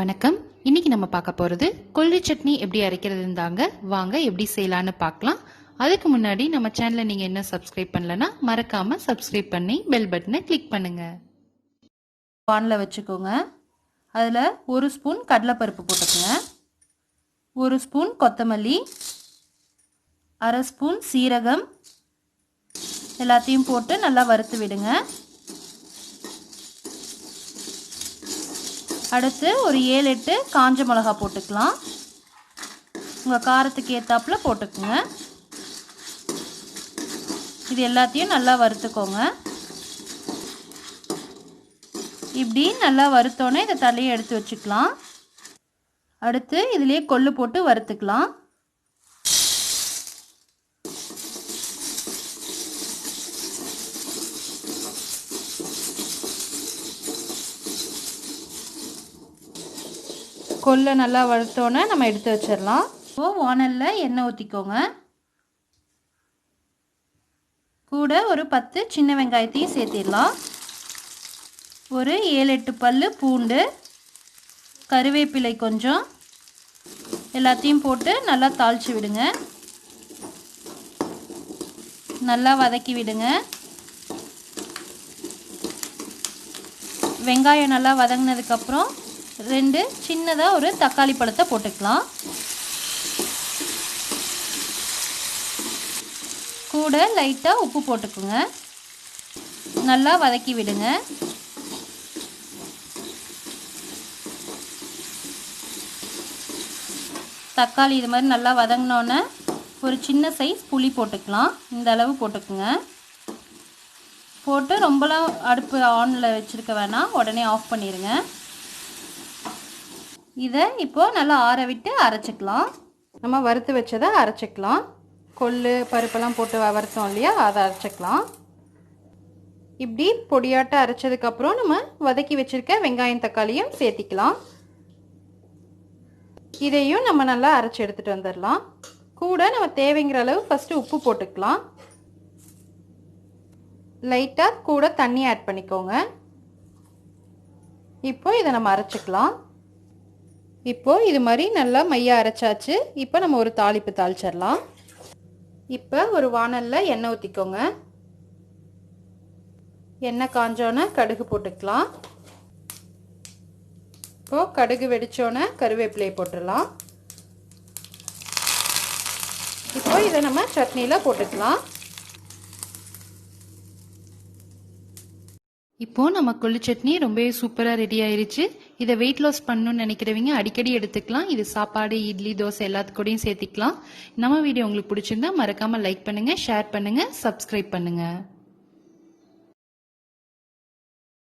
வணக்கம். இன்னைக்கு நம்ம பார்க்க போறது கொள்ளு சட்னி எப்படி அரைக்கிறதுன்னு தாங்க. வாங்க எப்படி செய்யலான்னு பார்க்கலாம். அதுக்கு முன்னாடி நம்ம சேனலை நீங்க என்ன சப்ஸ்கிரைப் பண்ணலனா மறக்காம சப்ஸ்கிரைப் பண்ணி பெல் பட்டனை கிளிக் பண்ணுங்க. பான்ல வச்சுக்கோங்க. அதில் 1 ஸ்பூன் கடலைப்பருப்பு போட்டுக்கோங்க, 1 ஸ்பூன் கொத்தமல்லி, 1/2 ஸ்பூன் சீரகம் எல்லாத்தையும் போட்டு நல்லா வறுத்து விடுங்க. அடுத்து ஒரு 7-8 காஞ்ச மிளகா போட்டுக்கலாம். உங்கள் காரத்துக்கு ஏற்றாப்புல போட்டுக்குங்க. இது எல்லாத்தையும் நல்லா வறுத்துக்கோங்க. இப்படி நல்லா வறுத்தோன்னே இதை தலையை எடுத்து வச்சுக்கலாம். அடுத்து இதிலே கொள்ளு போட்டு வறுத்துக்கலாம். கொள்ளை நல்லா வறுத்தோன்னே நம்ம எடுத்து வச்சிடலாம். இப்போது வானலில் எண்ணெய் ஊற்றிக்கோங்க. கூட ஒரு 10 சின்ன வெங்காயத்தையும் சேர்த்திடலாம். ஒரு 7-8 பல்லு பூண்டு, கருவேப்பிலை கொஞ்சம் எல்லாத்தையும் போட்டு நல்லா தாளித்து விடுங்க. நல்லா வதக்கி விடுங்க. வெங்காயம் நல்லா வதங்கினதுக்கப்புறம் 2 சின்னதாக ஒரு தக்காளி பழத்தை போட்டுக்கலாம். கூட லைட்டாக உப்பு போட்டுக்குங்க. நல்லா வதக்கி விடுங்க. தக்காளி இது மாதிரி நல்லா வதங்கினோன்னே ஒரு சின்ன சைஸ் புளி போட்டுக்கலாம். இந்த அளவு போட்டுக்குங்க. போட்டு ரொம்பலாம் அடுப்பு ஆனில் வச்சுருக்க வேணாம், உடனே ஆஃப் பண்ணிடுங்க. இதை இப்போது நல்லா ஆற விட்டு அரைச்சிக்கலாம். நம்ம வறுத்து வச்சதை அரைச்சிக்கலாம். கொள்ளு பருப்பெல்லாம் போட்டு வறுத்தோம் இல்லையா, அதை அரைச்சிக்கலாம். இப்படி பொடியாட்ட அரைச்சதுக்கப்புறம் நம்ம வதக்கி வச்சுருக்க வெங்காயம் தக்காளியும் சேர்த்திக்கலாம். இதையும் நம்ம நல்லா அரைச்சி எடுத்துகிட்டு வந்துடலாம். கூட நம்ம தேவைங்கிற அளவு ஃபஸ்ட்டு உப்பு போட்டுக்கலாம். லைட்டாக கூட தண்ணி ஆட் பண்ணிக்கோங்க. இப்போ இதை நம்ம அரைச்சிக்கலாம். இப்போது இது மாதிரி நல்லா மையாக அரைச்சாச்சு. இப்போ நம்ம ஒரு தாளிப்பு தாளிச்சிடலாம். இப்போ ஒரு வானலில் எண்ணெய் ஊற்றிக்கோங்க. எண்ணெய் காஞ்சோன்னே கடுகு போட்டுக்கலாம். இப்போது கடுகு வெடித்தோன்னே கருவேப்பிலையை போட்டுடலாம். இப்போ இதை நம்ம சட்னியில் போட்டுக்கலாம். இப்போது நம்ம கொள்ளு சட்னி ரொம்பவே சூப்பராக ரெடி ஆயிருச்சு. இதை வெயிட் லாஸ் பண்ணணும்னு நினைக்கிறவங்க அடிக்கடி எடுத்துக்கலாம். இது சாப்பாடு, இட்லி, தோசை எல்லாத்துக்கூடையும் சேர்த்திக்கலாம். நம்ம வீடியோ உங்களுக்கு பிடிச்சிருந்தா மறக்காமல் லைக் பண்ணுங்கள், ஷேர் பண்ணுங்கள், சப்ஸ்கிரைப் பண்ணுங்கள்.